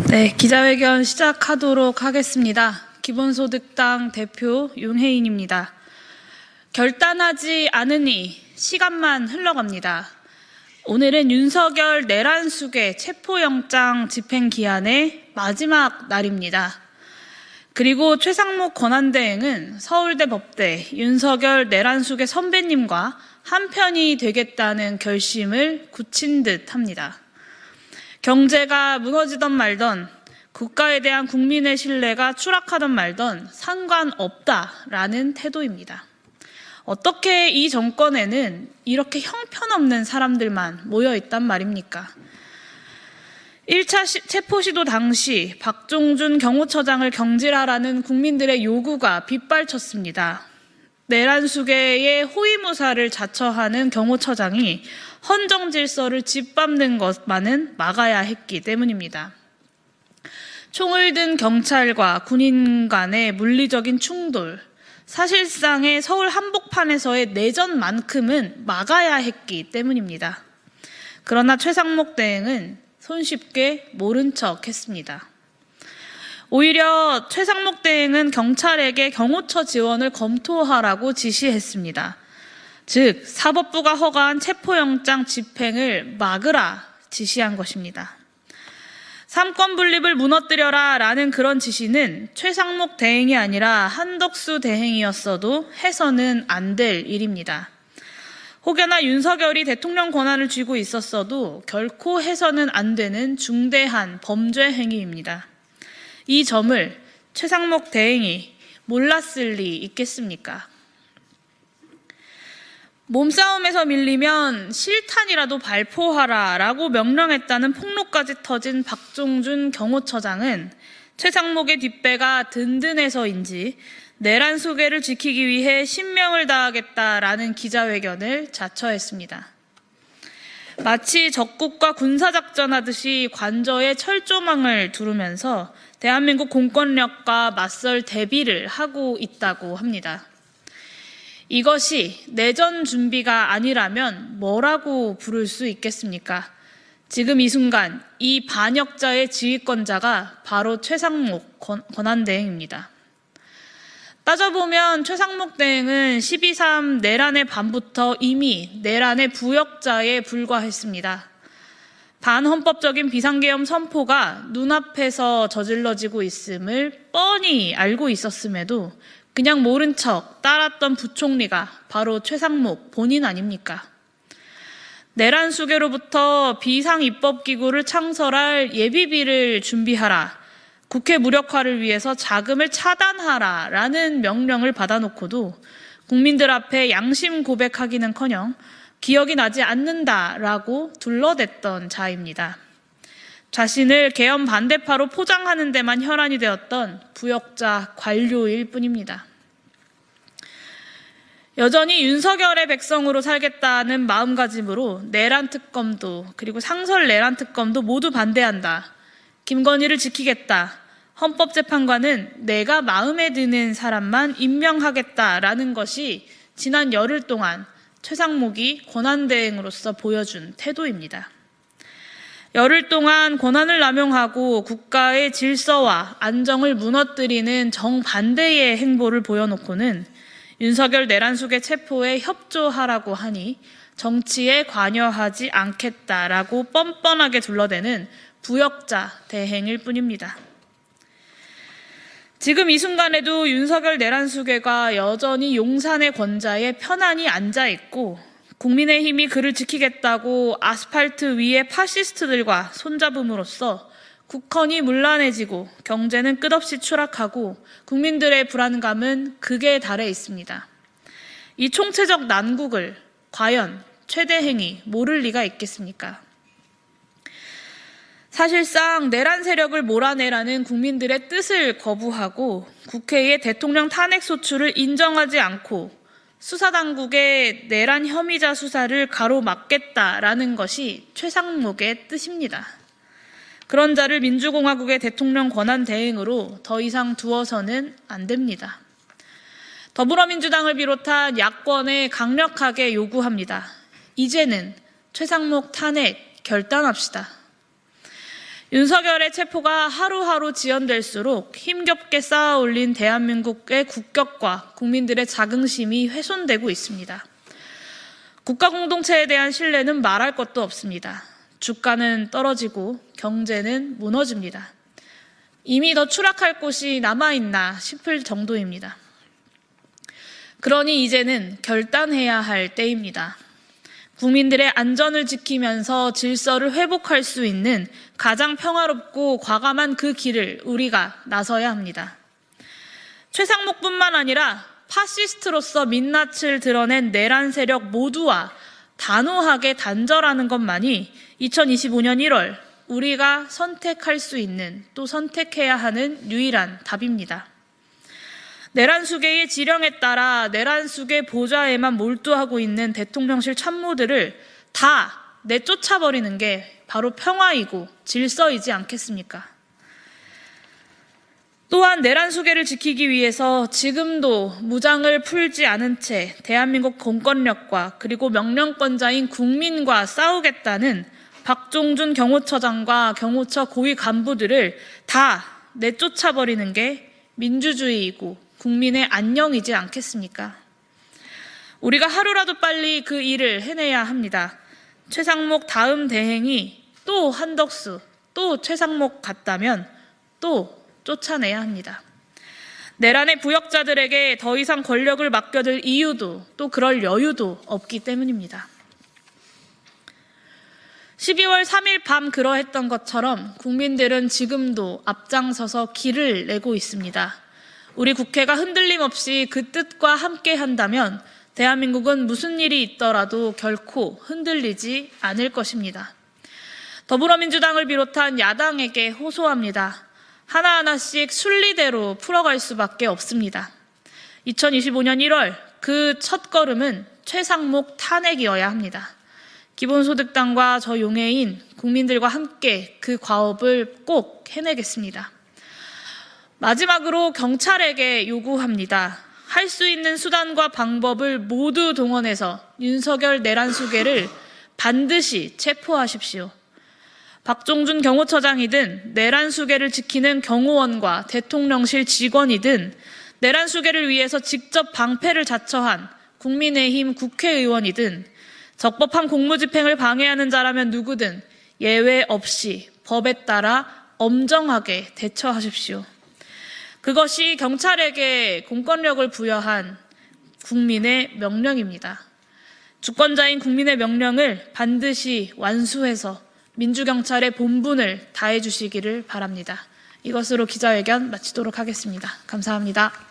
네, 기자회견 시작하도록 하겠습니다. 기본소득당 대표 윤혜인입니다. 결단하지 않으니 시간만 흘러갑니다. 오늘은 윤석열 내란숙의 체포영장 집행기한의 마지막 날입니다. 그리고 최상목 권한대행은 서울대 법대 윤석열 내란숙의 선배님과 한편이 되겠다는 결심을 굳힌 듯 합니다. 경제가 무너지던 말던, 국가에 대한 국민의 신뢰가 추락하던 말던 상관없다라는 태도입니다. 어떻게 이 정권에는 이렇게 형편없는 사람들만 모여있단 말입니까? 1차 체포시도 당시 박종준 경호처장을 경질하라는 국민들의 요구가 빗발쳤습니다. 내란수계의 호위무사를 자처하는 경호처장이 헌정질서를 짓밟는 것만은 막아야 했기 때문입니다. 총을 든 경찰과 군인 간의 물리적인 충돌, 사실상의 서울 한복판에서의 내전만큼은 막아야 했기 때문입니다. 그러나 최상목 대행은 손쉽게 모른 척 했습니다. 오히려 최상목 대행은 경찰에게 경호처 지원을 검토하라고 지시했습니다. 즉, 사법부가 허가한 체포영장 집행을 막으라 지시한 것입니다. 삼권 분립을 무너뜨려라 라는 그런 지시는 최상목 대행이 아니라 한덕수 대행이었어도 해서는 안 될 일입니다. 혹여나 윤석열이 대통령 권한을 쥐고 있었어도 결코 해서는 안 되는 중대한 범죄 행위입니다. 이 점을 최상목 대행이 몰랐을 리 있겠습니까? 몸싸움에서 밀리면 실탄이라도 발포하라 라고 명령했다는 폭로까지 터진 박종준 경호처장은 최상목의 뒷배가 든든해서인지 내란 수계를 지키기 위해 신명을 다하겠다라는 기자회견을 자처했습니다. 마치 적국과 군사작전하듯이 관저에 철조망을 두르면서 대한민국 공권력과 맞설 대비를 하고 있다고 합니다. 이것이 내전 준비가 아니라면 뭐라고 부를 수 있겠습니까? 지금 이 순간 이 반역자의 지휘권자가 바로 최상목 권한대행입니다. 따져보면 최상목 대행은 12.3 내란의 밤부터 이미 내란의 부역자에 불과했습니다. 반헌법적인 비상계엄 선포가 눈앞에서 저질러지고 있음을 뻔히 알고 있었음에도 그냥 모른 척 따랐던 부총리가 바로 최상목 본인 아닙니까? 내란 수계로부터 비상입법기구를 창설할 예비비를 준비하라, 국회 무력화를 위해서 자금을 차단하라 라는 명령을 받아놓고도 국민들 앞에 양심 고백하기는커녕 기억이 나지 않는다라고 둘러댔던 자입니다. 자신을 계엄 반대파로 포장하는 데만 혈안이 되었던 부역자 관료일 뿐입니다. 여전히 윤석열의 백성으로 살겠다는 마음가짐으로 내란 특검도 그리고 상설 내란 특검도 모두 반대한다. 김건희를 지키겠다. 헌법재판관은 내가 마음에 드는 사람만 임명하겠다라는 것이 지난 열흘 동안 최상목이 권한대행으로서 보여준 태도입니다. 열흘 동안 권한을 남용하고 국가의 질서와 안정을 무너뜨리는 정반대의 행보를 보여놓고는 윤석열 내란숙의 체포에 협조하라고 하니 정치에 관여하지 않겠다라고 뻔뻔하게 둘러대는 부역자 대행일 뿐입니다. 지금 이 순간에도 윤석열 내란수계가 여전히 용산의 권좌에 편안히 앉아있고 국민의힘이 그를 지키겠다고 아스팔트 위에 파시스트들과 손잡음으로써 국헌이 문란해지고 경제는 끝없이 추락하고 국민들의 불안감은 극에 달해 있습니다. 이 총체적 난국을 과연 최대행이 모를 리가 있겠습니까? 사실상 내란 세력을 몰아내라는 국민들의 뜻을 거부하고 국회의 대통령 탄핵 소추를 인정하지 않고 수사당국의 내란 혐의자 수사를 가로막겠다라는 것이 최상목의 뜻입니다. 그런 자를 민주공화국의 대통령 권한 대행으로 더 이상 두어서는 안 됩니다. 더불어민주당을 비롯한 야권에 강력하게 요구합니다. 이제는 최상목 탄핵 결단합시다. 윤석열의 체포가 하루하루 지연될수록 힘겹게 쌓아올린 대한민국의 국격과 국민들의 자긍심이 훼손되고 있습니다. 국가 공동체에 대한 신뢰는 말할 것도 없습니다. 주가는 떨어지고 경제는 무너집니다. 이미 더 추락할 곳이 남아있나 싶을 정도입니다. 그러니 이제는 결단해야 할 때입니다. 국민들의 안전을 지키면서 질서를 회복할 수 있는 가장 평화롭고 과감한 그 길을 우리가 나서야 합니다. 최상목뿐만 아니라 파시스트로서 민낯을 드러낸 내란 세력 모두와 단호하게 단절하는 것만이 2025년 1월 우리가 선택할 수 있는, 또 선택해야 하는 유일한 답입니다. 내란 수계의 지령에 따라 내란 수계 보좌에만 몰두하고 있는 대통령실 참모들을 다 내쫓아버리는 게 바로 평화이고 질서이지 않겠습니까? 또한 내란 수계를 지키기 위해서 지금도 무장을 풀지 않은 채 대한민국 공권력과 그리고 명령권자인 국민과 싸우겠다는 박종준 경호처장과 경호처 고위 간부들을 다 내쫓아버리는 게 민주주의이고 국민의 안녕이지 않겠습니까? 우리가 하루라도 빨리 그 일을 해내야 합니다. 최상목 다음 대행이 또 한덕수, 또 최상목 같다면 또 쫓아내야 합니다. 내란의 부역자들에게 더 이상 권력을 맡겨둘 이유도 또 그럴 여유도 없기 때문입니다. 12월 3일 밤 그러했던 것처럼 국민들은 지금도 앞장서서 길을 내고 있습니다. 우리 국회가 흔들림 없이 그 뜻과 함께 한다면 대한민국은 무슨 일이 있더라도 결코 흔들리지 않을 것입니다. 더불어민주당을 비롯한 야당에게 호소합니다. 하나하나씩 순리대로 풀어갈 수밖에 없습니다. 2025년 1월 그 첫걸음은 최상목 탄핵이어야 합니다. 기본소득당과 저 용해인 국민들과 함께 그 과업을 꼭 해내겠습니다. 마지막으로 경찰에게 요구합니다. 할 수 있는 수단과 방법을 모두 동원해서 윤석열 내란 수계를 반드시 체포하십시오. 박종준 경호처장이든 내란 수계를 지키는 경호원과 대통령실 직원이든 내란 수계를 위해서 직접 방패를 자처한 국민의힘 국회의원이든 적법한 공무집행을 방해하는 자라면 누구든 예외 없이 법에 따라 엄정하게 대처하십시오. 그것이 경찰에게 공권력을 부여한 국민의 명령입니다. 주권자인 국민의 명령을 반드시 완수해서 민주경찰의 본분을 다해 주시기를 바랍니다. 이것으로 기자회견 마치도록 하겠습니다. 감사합니다.